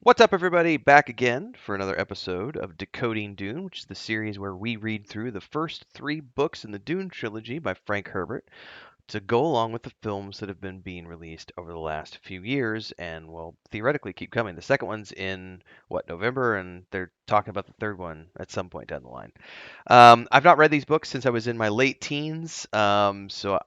What's up, everybody? Back again for another episode of Decoding Dune, which is the series where we read through the first three books in the Dune Trilogy by Frank Herbert to go along with the films that have been being released over the last few years and will theoretically keep coming. The second one's in, November, and they're talking about the third one at some point down the line. I've not read these books since I was in my late teens, so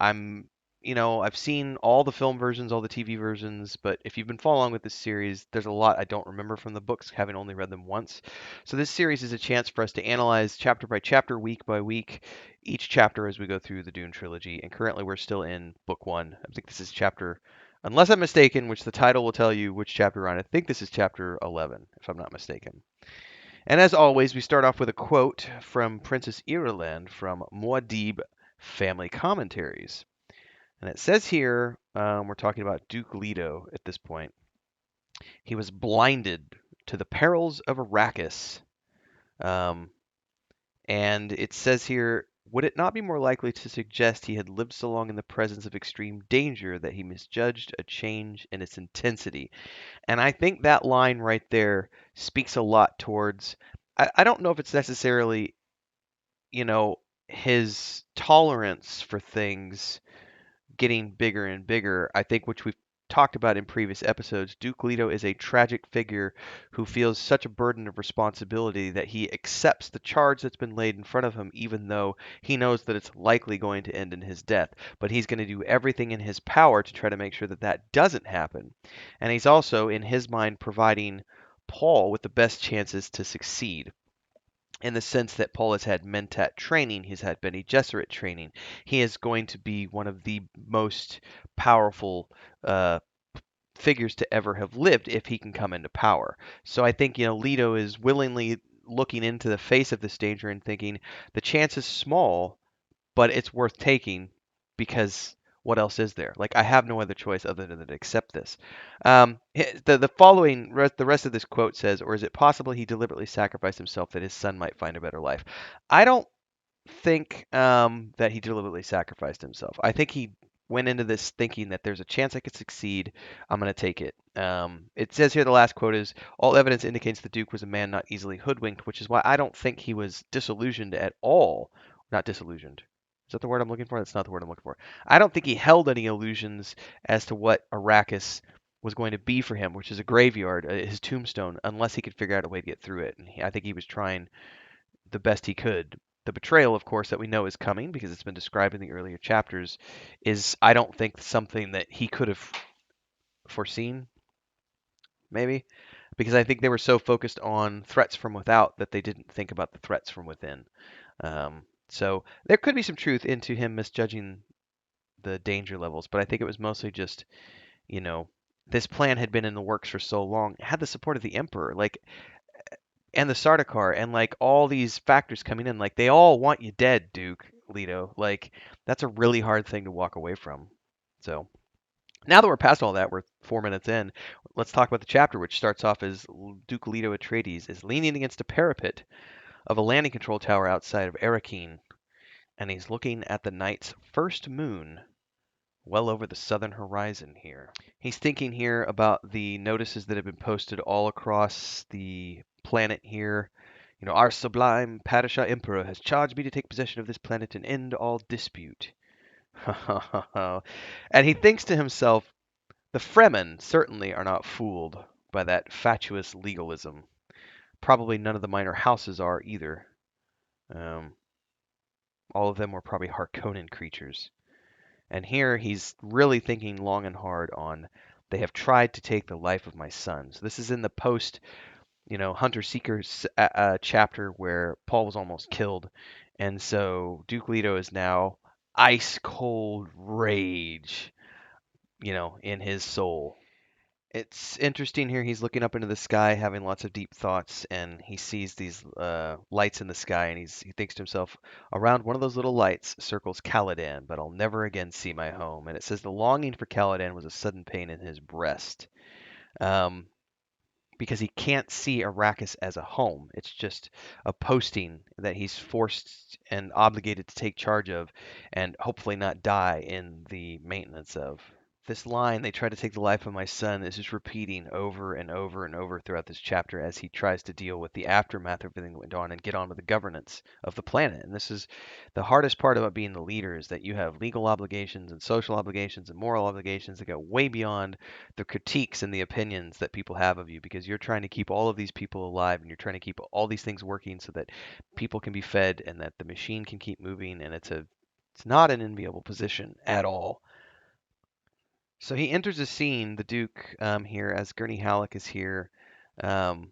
I've seen all the film versions, all the TV versions, but if you've been following with this series, there's a lot I don't remember from the books, having only read them once. So this series is a chance for us to analyze chapter by chapter, week by week, each chapter as we go through the Dune trilogy. And currently, we're still in book one. I think this is chapter, unless I'm mistaken, which the title will tell you which chapter we're on. I think this is chapter 11, if I'm not mistaken. And as always, we start off with a quote from Princess Irulan from Muad'Dib Family Commentaries. And it says here, we're talking about Duke Leto at this point. He was blinded to the perils of Arrakis. Um, and it says here, would it not be more likely to suggest he had lived so long in the presence of extreme danger that he misjudged a change in its intensity? And I think that line right there speaks a lot towards. I don't know if it's necessarily, you know, his tolerance for things getting bigger and bigger. I think, which we've talked about in previous episodes, Duke Leto is a tragic figure who feels such a burden of responsibility that he accepts the charge that's been laid in front of him, even though he knows that it's likely going to end in his death. But he's going to do everything in his power to try to make sure that that doesn't happen. And he's also, in his mind, providing Paul with the best chances to succeed in the sense that Paul has had Mentat training, he's had Bene Gesserit training. He is going to be one of the most powerful uh, figures to ever have lived if he can come into power. So I think, Leto is willingly looking into the face of this danger and thinking the chance is small, but it's worth taking because what else is there? Like, I have no other choice other than to accept this. The rest of this quote says, "Or is it possible he deliberately sacrificed himself that his son might find a better life?" I don't think that he deliberately sacrificed himself. I think he went into this thinking that there's a chance I could succeed. I'm going to take it. It says here the last quote is, "All evidence indicates the Duke was a man not easily hoodwinked," which is why I don't think he was disillusioned at all. Not disillusioned. Is that the word I'm looking for? That's not the word I'm looking for. I don't think he held any illusions as to what Arrakis was going to be for him, which is a graveyard, his tombstone, unless he could figure out a way to get through it. And I think he was trying the best he could. The betrayal, of course, that we know is coming because it's been described in the earlier chapters, is, I don't think, something that he could have foreseen, maybe, because I think they were so focused on threats from without that they didn't think about the threats from within. So there could be some truth into him misjudging the danger levels, but I think it was mostly just, you know, this plan had been in the works for so long, it had the support of the Emperor, like, and the Sardaukar, and like all these factors coming in, like they all want you dead, Duke Leto. Like that's a really hard thing to walk away from. So now that we're past all that, we're 4 minutes in. Let's talk about the chapter, which starts off as Duke Leto Atreides is leaning against a parapet of a landing control tower outside of Arrakeen, and he's looking at the night's first moon well over the southern horizon here. He's thinking here about the notices that have been posted all across the planet here. Our sublime Padishah Emperor has charged me to take possession of this planet and end all dispute. And he thinks to himself, the Fremen certainly are not fooled by that fatuous legalism. Probably none of the minor houses are either. Um, all of them were probably Harkonnen creatures. And here he's really thinking long and hard on, they have tried to take the life of my son. So this is in the post, Hunter Seeker chapter where Paul was almost killed. And so Duke Leto is now ice cold rage, in his soul. It's interesting here. He's looking up into the sky, having lots of deep thoughts, and he sees these lights in the sky, and he thinks to himself, around one of those little lights circles Caladan, but I'll never again see my home. And it says the longing for Caladan was a sudden pain in his breast, um, because he can't see Arrakis as a home. It's just a posting that he's forced and obligated to take charge of, and hopefully not die in the maintenance of. this line, "They tried to take the life of my son," is just repeating over and over and over throughout this chapter as he tries to deal with the aftermath of everything that went on and get on with the governance of the planet. And this is the hardest part about being the leader, is that you have legal obligations and social obligations and moral obligations that go way beyond the critiques and the opinions that people have of you, because you're trying to keep all of these people alive and you're trying to keep all these things working so that people can be fed and that the machine can keep moving. And it's not an enviable position at all. So he enters the scene, the Duke, here as Gurney Halleck is here, um,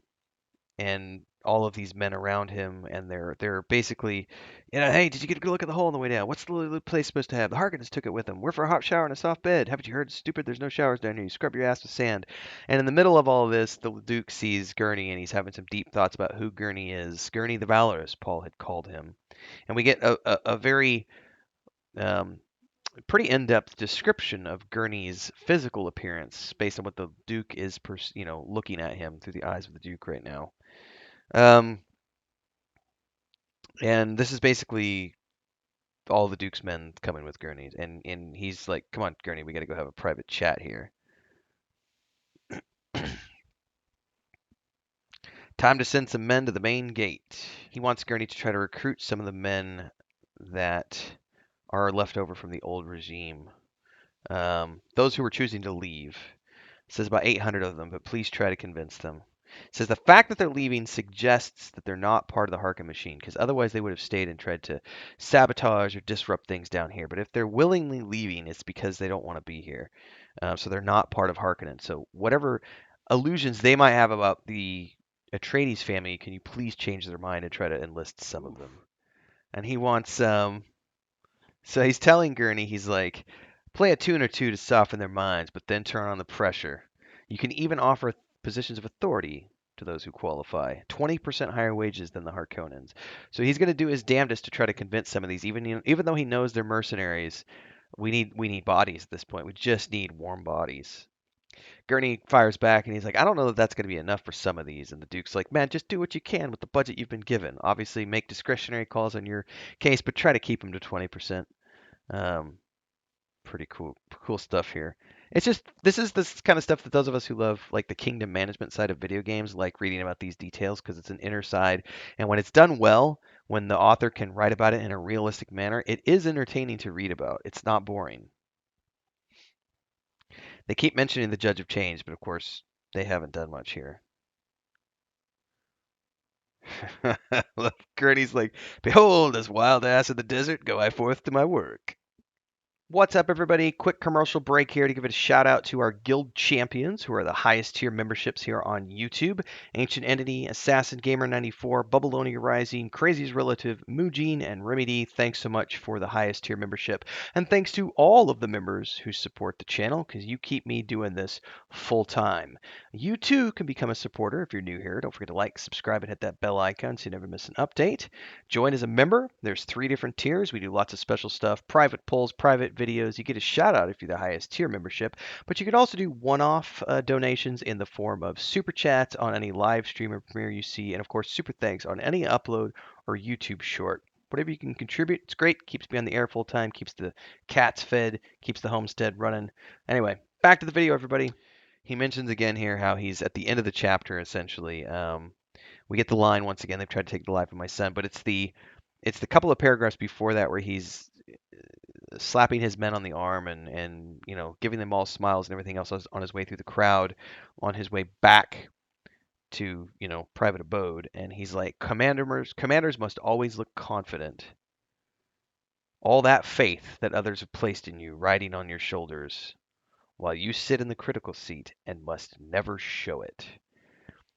and all of these men around him, and they're basically, hey, did you get a good look at the hole on the way down? What's the place supposed to have? The Harkonnens took it with them. We're for a hot shower and a soft bed. Haven't you heard? Stupid, there's no showers down here. You scrub your ass with sand. And in the middle of all of this, the Duke sees Gurney, and he's having some deep thoughts about who Gurney is. Gurney the Valorous, Paul had called him, and we get a very um, pretty in-depth description of Gurney's physical appearance based on what the Duke is, looking at him through the eyes of the Duke right now. Um, and this is basically all the Duke's men coming with Gurney, and he's like, "Come on, Gurney, we got to go have a private chat here. Time to send some men to the main gate." He wants Gurney to try to recruit some of the men that are left over from the old regime, those who are choosing to leave. It says about 800 of them, but please try to convince them. It says the fact that they're leaving suggests that they're not part of the Harkin machine, because otherwise they would have stayed and tried to sabotage or disrupt things down here. But if they're willingly leaving, it's because they don't want to be here. So they're not part of Harkonnen. So whatever illusions they might have about the Atreides family, can you please change their mind and try to enlist some of them? And he wants so he's telling Gurney, he's like, play a tune or two to soften their minds, but then turn on the pressure. You can even offer positions of authority to those who qualify, 20% higher wages than the Harkonnens. So he's going to do his damnedest to try to convince some of these, even though he knows they're mercenaries. We need bodies at this point. We just need warm bodies. Gurney fires back and he's like, I don't know that that's going to be enough for some of these. And the Duke's like, man, just do what you can with the budget you've been given. Obviously, make discretionary calls on your case, but try to keep them to 20%. Um, Pretty cool stuff here. It's just this is this kind of stuff that those of us who love like the kingdom management side of video games like reading about these details, because it's an inner side, and when it's done well, when the author can write about it in a realistic manner, it is entertaining to read about. It's not boring. They keep mentioning the Judge of Change, but of course they haven't done much here. Gurney's like, behold, this wild ass in the desert, go I forth to my work. What's up, everybody? Quick commercial break here to give it a shout out to our guild champions, who are the highest tier memberships here on YouTube: Ancient Entity, Assassin Gamer 94, Bubbaloni Rising, Crazy's Relative, Mujin, and Remedy. Thanks so much for the highest tier membership. And thanks to all of the members who support the channel, because you keep me doing this full time. You too can become a supporter if you're new here. Don't forget to like, subscribe, and hit that bell icon so you never miss an update. Join as a member. There's 3 different tiers. We do lots of special stuff, private polls, private videos. You get a shout out if you're the highest tier membership, but you can also do one-off donations in the form of super chats on any live stream or premiere you see, and of course super thanks on any upload or YouTube short. Whatever you can contribute, it's great. Keeps me on the air full time, keeps the cats fed, keeps the homestead running. Anyway, back to the video, everybody. He mentions again here how he's at the end of the chapter, essentially. We get the line once again. They've tried to take the life of my son, but it's the couple of paragraphs before that where he's slapping his men on the arm and giving them all smiles and everything else on his way through the crowd, on his way back to private abode, and he's like, commanders must always look confident. All that faith that others have placed in you riding on your shoulders, while you sit in the critical seat and must never show it.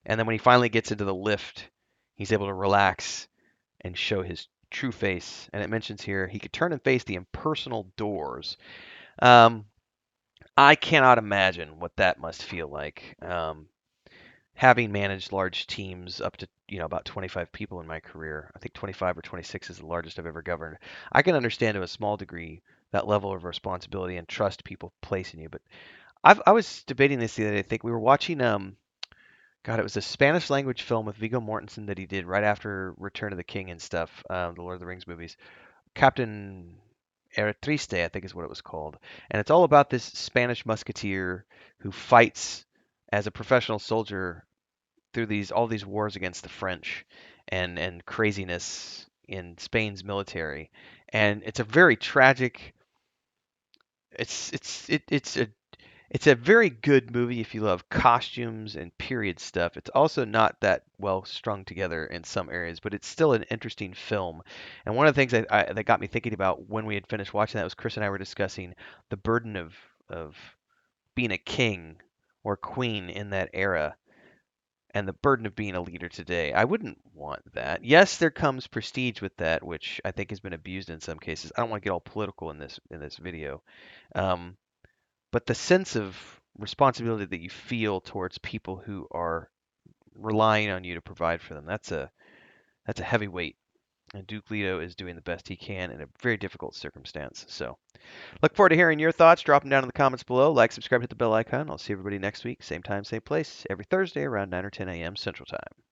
And then when he finally gets into the lift, he's able to relax and show his true face. And it mentions here he could turn and face the impersonal doors. I cannot imagine what that must feel like. Having managed large teams up to about 25 people in my career, I think 25 or 26 is the largest I've ever governed. I can understand to a small degree that level of responsibility and trust people place in you. But I was debating this the other day. I think we were watching God, it was a Spanish language film with Viggo Mortensen that he did right after Return of the King and stuff, the Lord of the Rings movies. Captain Era Triste, I think is what it was called. And it's all about this Spanish musketeer who fights as a professional soldier through these all these wars against the French and craziness in Spain's military. And it's a very tragic it's a very good movie if you love costumes and period stuff. It's also not that well strung together in some areas, but it's still an interesting film. And one of the things that got me thinking about when we had finished watching that was Chris and I were discussing the burden of being a king or queen in that era and the burden of being a leader today. I wouldn't want that. Yes, there comes prestige with that, which I think has been abused in some cases. I don't want to get all political in this video. Um, but the sense of responsibility that you feel towards people who are relying on you to provide for them, that's a heavy weight. And Duke Leto is doing the best he can in a very difficult circumstance. So, look forward to hearing your thoughts. Drop them down in the comments below. Like, subscribe, hit the bell icon. I'll see everybody next week, same time, same place, every Thursday around 9 or 10 a.m. Central Time.